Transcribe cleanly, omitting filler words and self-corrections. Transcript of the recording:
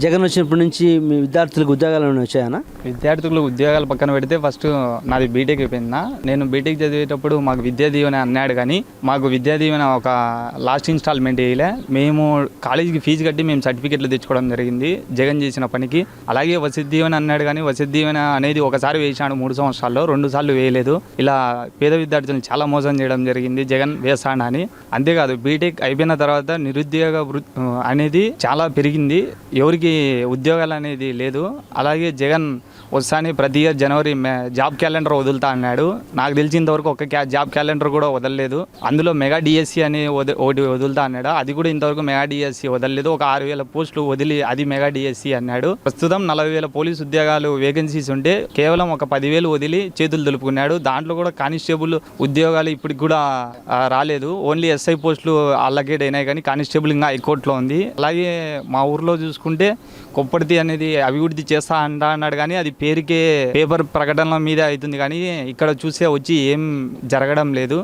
జగన్ వచ్చినప్పటి నుంచి మీ విద్యార్థులకు ఉద్యోగాలు ఏమైనా వచ్చాయనా? విద్యార్థులు ఉద్యోగాలు పక్కన పెడితే ఫస్ట్ నాది బీటెక్ అయిపోయిందా. నేను బీటెక్ చదివేటప్పుడు మాకు విద్యా దీవెన అన్నాడు, కానీ మాకు విద్యా దీవెన ఒక లాస్ట్ ఇన్స్టాల్మెంట్ వేయలే. మేము కాలేజీకి ఫీజు కట్టి మేము సర్టిఫికెట్లు తెచ్చుకోవడం జరిగింది జగన్ చేసిన పనికి. అలాగే వసతి దీవెన అన్నాడు, కానీ వసతి దీవెన అనేది ఒకసారి వేసాడు 3 సంవత్సరాల్లో, 2 సార్లు వేయలేదు. ఇలా పేద విద్యార్థులను చాలా మోసం చేయడం జరిగింది జగన్ వేస్తాడు అని. అంతేకాదు బీటెక్ అయిపోయిన తర్వాత నిరుద్యోగ అనేది చాలా పెరిగింది, ఎవరికి ఉద్యోగాలు అనేది లేదు. అలాగే జగన్ వస్తానే ప్రతి ఇయర్ జనవరి జాబ్ క్యాలెండర్ వదులుతా అన్నాడు. నాకు తెలిసినంతవరకు ఒక జాబ్ క్యాలెండర్ కూడా వదలలేదు. అందులో మెగా డిఎస్సి అని ఒకటి వదులుతా అన్నాడు, అది కూడా ఇంతవరకు మెగా డిఎస్సి వదలలేదు. ఒక 6,000 పోస్టులు వదిలి అది మెగా డిఎస్సి అన్నాడు. ప్రస్తుతం 40,000 పోలీసు ఉద్యోగాలు వేకెన్సీస్ ఉంటే కేవలం ఒక 10,000 వదిలి చేతులు దులుపుకున్నాడు. దాంట్లో కూడా కానిస్టేబుల్ ఉద్యోగాలు ఇప్పటికి కూడా రాలేదు. ఓన్లీ ఎస్ఐ పోస్టులు అల్లకేట్ అయినాయి, కానీ కానిస్టేబుల్ ఇంకా హైకోర్టులో ఉంది. అలాగే మా ఊర్లో చూసుకుంటే కొప్పర్తి అనేది అభివృద్ధి చేస్తా అన్నాడు, కానీ అది పేరుకే పేపర్ ప్రకటనల మీద అవుతుంది, కానీ ఇక్కడ చూసే వచ్చి ఏం జరగడం లేదు.